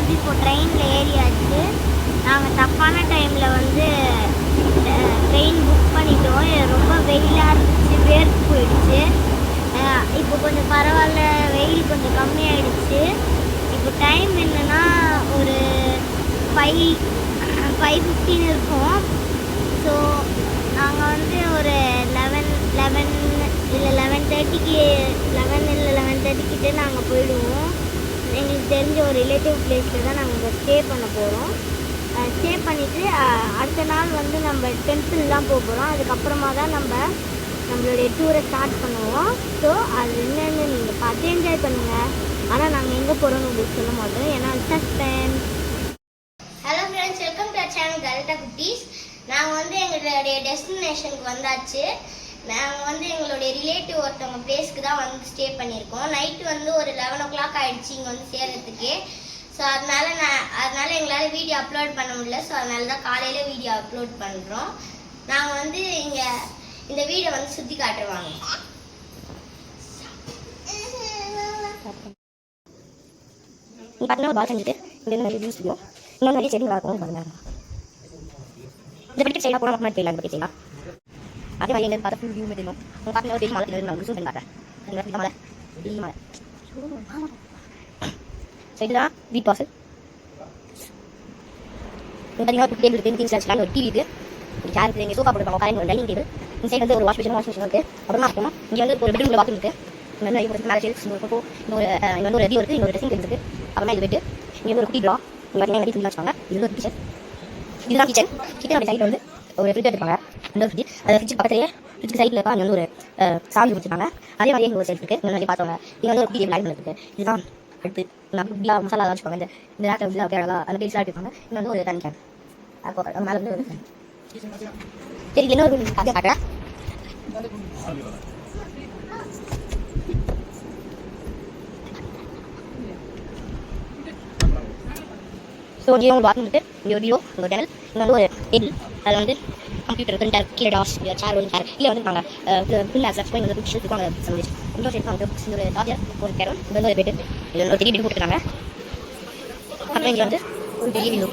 வந்து இப்போ ட்ரெயினில் ஏறியாச்சு. நாங்கள் தப்பான டைமில் வந்து ட்ரெயின் புக் பண்ணிட்டோம். ரொம்ப வெயிலாக இருந்துச்சு, வேர்த்து போயிடுச்சு. இப்போ கொஞ்சம் பரவாயில்ல, வெயில் கொஞ்சம் கம்மியாயிடுச்சு. இப்போ டைம் என்னென்னா ஒரு 5:15 இருக்கும். ஸோ நாங்கள் வந்து ஒரு 11:30 கிட்டே நாங்கள் போயிடுவோம். எங்களுக்கு தெரிஞ்ச ஒரு ரிலேட்டிவ் பிளேஸில் தான் நாங்கள் இங்கே ஸ்டே பண்ண போகிறோம். ஸ்டே பண்ணிவிட்டு அடுத்த நாள் வந்து நம்ம டெம்பிள்லாம் போக போகிறோம். அதுக்கப்புறமா தான் நம்மளுடைய டூரை ஸ்டார்ட் பண்ணுவோம். ஸோ அது என்னென்னு நீங்கள் பார்த்து என்ஜாய் பண்ணுங்கள். ஆனால் நாங்கள் எங்கே போகிறோன்னு உங்களுக்கு சொல்ல மாட்டோம், ஏன்னா suspense. Hello friends, welcome to our channel கரெக்டாக குட்டீஸ். நாங்கள் வந்து எங்களுடைய டெஸ்டினேஷனுக்கு வந்தாச்சு. நாங்கள் வந்து எங்களுடைய ரிலேட்டிவ் ஒருத்தவங்க பிளேஸ்க்கு தான் வந்து ஸ்டே பண்ணியிருக்கோம். நைட்டு வந்து ஒரு 11 o'clock ஆகிடுச்சு இங்கே வந்து சேர்கிறதுக்கு. ஸோ அதனால எங்களால் வீடியோ அப்லோட் பண்ண முடியல. ஸோ அதனால தான் காலையில் வீடியோ அப்லோட் பண்ணுறோம். நாங்கள் வந்து இங்கே இந்த வீடை வந்து சுற்றி காட்டுவாங்க. பார்த்தீங்கன்னா பால்கனிட்டு இங்கே நிறைய வியூஸ் இருக்கும். இன்னும் நிறைய செடி வளர்க்கணும் பாருங்க. இந்த படிக்க செய்யலாம், போனால் முன்னாடி போயிடலாம். இந்த படிக்க செய்யலாம். அதே மாதிரி எங்களுக்கு பார்த்து ஃபுல் வியூமே தெரியும். உங்கள் பார்த்தீங்கன்னா ஒரு பெரிய மலை தெரியும். நான் உங்களுக்கு பண்ணி காட்டுறேன். இந்த மலை பெரிய மலை. ஸோ இதுதான் வீட் வாசல். பார்த்தீங்கன்னா ஒரு டேபிள் இருக்குது, திங்ஸ் வச்சுக்கலாம். ஒரு டிவி இருக்குது, ஒரு சேர் இருக்குது, இங்கே சோஃபா போட்டுருக்காங்க, உட்காந்து ஒரு டைனிங் டேபிள். இந்த சைடு வந்து ஒரு வாஷ் மிஷின் இருக்குது. அப்புறமா இருக்கும் இங்கே வந்து ஒரு பெட்ரூமில் பாத்ரூம் இருக்குது. இங்கே வந்து நிறைய மேலே ஷெல்ஃப்ஸ் இருக்கும். இங்கே வந்து ஒரு ரெடியோ இருக்குது, இன்னொரு ட்ரெஸ்ஸிங் டேபிள் இருக்குது. அப்புறமா இது போய்ட்டு இங்கே வந்து ஒரு குட்டி ட்ரா. இங்கே பார்த்தீங்கன்னா நிறைய துணி வச்சுக்காங்க. இது ஒரு கிச்சன். இதுதான் கிச்சன். கிச்சனோட சைடில் வந்து ஒரு ஃப்ரிட்ஜ் எடுத்துப்பாங்க. இன்னொரு ஃப்ரிட்ஜ், அந்த ஃப்ரிட்ஜ் பக்கத்துலேயே ஃப்ரிட்ஜ் சைடில் இருக்கா அங்கே வந்து ஒரு சாமி கொடுத்துருக்காங்க. அதே மாதிரி எங்கள் ஒரு சைட் இருக்குது. இன்னும் நிறைய பார்த்தவங்க இங்கே வந்து ஒரு குட்டி டேபிள் லைன் இருக்குது. இதுதான் அடுத்து நான் மசாலா வச்சுப்பாங்க. இந்த ரேட்டை வந்து கேரளா அந்த டேஸ்லாம் எடுத்துப்பாங்க. இன்னும் வந்து ஒரு தனி கேன். அப்போ மேலே வந்து ஒரு சரி என்ன ஒரு அதை காட்டுறேன். ஸோ இங்கே ஒரு பாத்ரூம் இருக்குது. இங்கே ஒரு வீடியோ, ஒரு சேனல், இங்கே வந்து ஒரு டேபிள். அதில் வந்து கம்ப்யூட்டர், பிரிண்டர், கீழே டாஸ், சேர் வந்து சேர் இல்லை வந்து நாங்கள் ஃபுல் ஆக்சஸ் பண்ணி வந்து புக்ஸ் இருக்கும். அங்கே சமைச்சு இன்னொரு சைடு வந்து புக்ஸ், ஒரு சார்ஜர், ஒரு கேரம், இது வந்து ஒரு பெட்டு, இது ஒரு பெரிய பெட் போட்டுருக்காங்க. அப்புறம் இங்கே வந்து ஒரு பெரிய வீடியோ